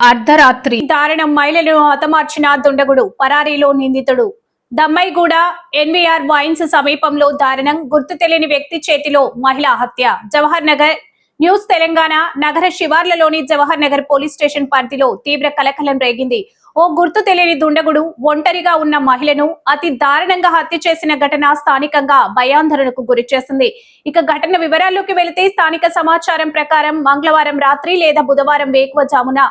అర్ధరాత్రి దారుణం మహిళలను హతమార్చిన దుండగుడు పరారీలో నిందితుడు దమ్మైగూడ ఎన్వీఆర్ వైన్స్ సమీపంలో దారుణం గుర్తు తెలియని వ్యక్తి చేతిలో మహిళా హత్య జవహర్ నగర్ న్యూస్ తెలంగాణ నగర శివార్లలోని జవహర్ నగర్ పోలీస్ స్టేషన్ పరిధిలో తీవ్ర కలకలం రేగింది. ఓ గుర్తు తెలియని దుండగుడు ఒంటరిగా ఉన్న మహిళను అతి దారుణంగా హత్య చేసిన ఘటన స్థానికంగా భయాందోళనకు గురి చేసింది. ఇక ఘటన వివరాల్లోకి వెళితే స్థానిక సమాచారం ప్రకారం మంగళవారం రాత్రి లేదా బుధవారం వేకువజామున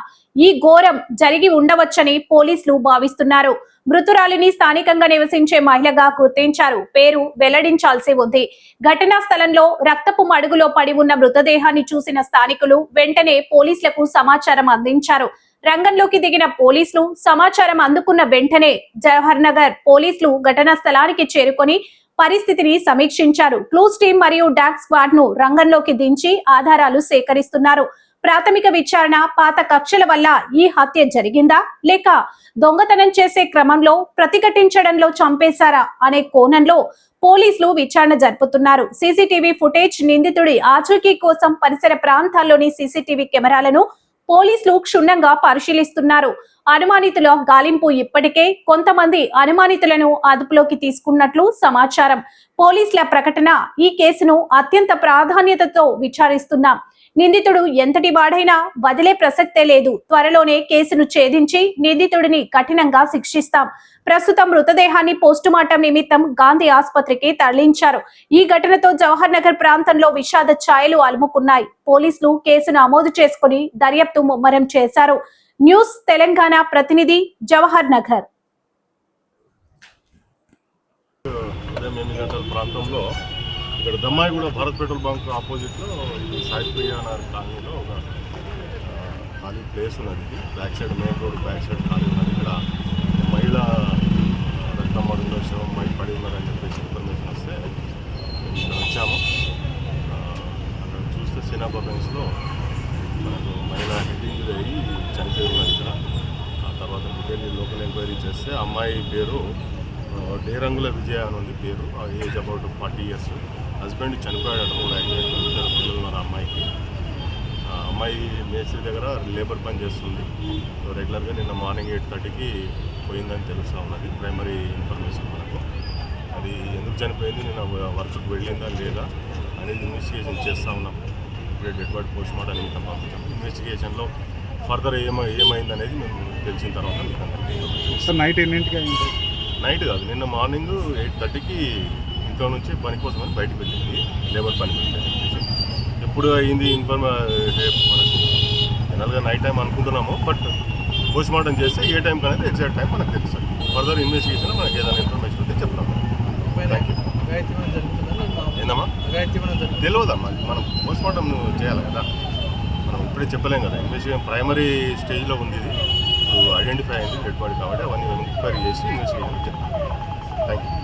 ఈ ఘోరం జరిగి ఉండవచ్చని పోలీసులు భావిస్తున్నారు. మృతురాలిని స్థానికంగా నివసించే మహిళగా గుర్తించారు. పేరు వెల్లడించాల్సి ఉంది. ఘటనా స్థలంలో రక్తపు మడుగులో పడి ఉన్న మృతదేహాన్ని చూసిన స్థానికులు వెంటనే పోలీసులకు సమాచారం అందించారు. రంగంలోకి దిగిన పోలీసులు సమాచారం అందుకున్న వెంటనే జవహర్ నగర్ పోలీసులు ఘటనా స్థలానికి చేరుకొని పరిస్థితిని సమీక్షించారు. క్లూస్ టీం మరియు డాగ్ స్క్వాడ్ ను రంగంలోకి దించి ఆధారాలు సేకరిస్తున్నారు. ప్రాథమిక విచారణ పాత కక్షల వల్ల ఈ హత్య జరిగిందా లేక దొంగతనం చేసే క్రమంలో ప్రతిఘటించడంలో చంపేశారా అనే కోణంలో పోలీసులు విచారణ జరుపుతున్నారు. సీసీటీవీ ఫుటేజ్ నిందితుడి ఆచూకీ కోసం పరిసర ప్రాంతాల్లోని సీసీటీవీ కెమెరాలను పోలీసులు క్షుణ్ణంగా పరిశీలిస్తున్నారు. అనుమానితుల గాలింపు ఇప్పటికే కొంతమంది అనుమానితులను అదుపులోకి తీసుకున్నట్లు సమాచారం. పోలీసుల ప్రకటన ఈ కేసును అత్యంత ప్రాధాన్యతతో విచారిస్తున్నాం. నిందితుడు ఎంతటి వాడైనా వదిలే ప్రసక్తే లేదు. త్వరలోనే కేసును ఛేదించి నిందితుడిని కఠినంగా శిక్షిస్తాం. ప్రస్తుతం మృతదేహాన్ని పోస్టుమార్టం నిమిత్తం గాంధీ ఆసుపత్రికి తరలించారు. ఈ ఘటనతో జవహర్ నగర్ ప్రాంతంలో విషాద ఛాయలు అలుముకున్నాయి. పోలీసులు కేసును నమోదు చేసుకుని దర్యాప్తు ముమ్మరం చేశారు. న్యూస్ తెలంగాణ ప్రతినిధి జవహర్ నగర్. ఇక్కడ దమ్మాయిగూడ భారత్ పెట్రోల్ బంక్ ఆపోజిట్లో సాయి ప్రియా నగర్ కాలనీలో ఒక ఖాళీ ప్లేస్ ఉన్నది. Back side main road back side ఖాళీ ఉన్నది. ఇక్కడ మహిళ రక్తమడుగులో శవం పడి ఉన్నారని చెప్పేసి ఇన్ఫర్మేషన్ వస్తే ఇక్కడ వచ్చాము. అక్కడ చూస్తే సినాబా బెంచ్లో మనకు మహిళ హెడ్ ఇంజరీ అయ్యి చనిపోయి ఉన్నది. ఇక్కడ ఆ తర్వాత డీటెయిల్ లోకల్ ఎంక్వైరీ చేస్తే అమ్మాయి పేరు డేరంగుల విజయ అని ఉంది పేరు. Age about 40 years. హస్బెండ్ చనిపోయాడు. 3 యాక్సిడెంట్లు, 2 పిల్లలు ఉన్నారు అమ్మాయికి. అమ్మాయి మేస్త్రి దగ్గర లేబర్ పని చేస్తుంది. రెగ్యులర్గా నిన్న మార్నింగ్ 8:30కి పోయిందని తెలుస్తూ ఉన్నది. ప్రైమరీ ఇన్ఫర్మేషన్ మనకు. అది ఎందుకు చనిపోయింది, నిన్న వర్క్కి వెళ్ళిందా లేదా అనేది ఇన్వెస్టిగేషన్ చేస్తూ ఉన్నాం. ఇప్పుడే డెడ్ బాడీ పోస్ట్ మార్టం నిమిత్తం పంపించాము. ఇన్వెస్టిగేషన్లో ఫర్దర్ ఏమైంది అనేది మేము తెలిసిన తర్వాత మీకు నైట్ ఎన్నింటికి అయింది? నైట్ కాదు, నిన్న మార్నింగ్ 8:30కి ఇంట్లో నుంచి పని కోసం అని బయటకు వెళ్ళింది. లేబర్ పని వెళ్ళింది. ఎప్పుడు అయింది రేపు మనకు జనరల్గా నైట్ టైం అనుకుంటున్నాము. బట్ పోస్ట్ మార్టం చేస్తే ఏ టైంకి అనేది ఎగ్జాక్ట్ టైం మనకు తెలుస్తుంది. ఫర్దర్ ఇన్వెస్టిగేషన్ మనకి ఏదైనా ఇన్ఫర్మేషన్ ఉంటే చెప్తాము. ఏందమ్మా తెలియదమ్మా, మనం పోస్ట్ మార్టం చేయాలి కదా, మనం ఇప్పుడే చెప్పలేం కదా. ఇన్వెస్టిగేషన్ ప్రైమరీ స్టేజ్లో ఉంది. ఇది ఇప్పుడు ఐడెంటిఫై అయింది డెడ్ బాడీ కాబట్టి అవన్నీ ఎంక్వైరీ చేసి ఇన్వెస్టిగేషన్ చెప్తాం. Thank you.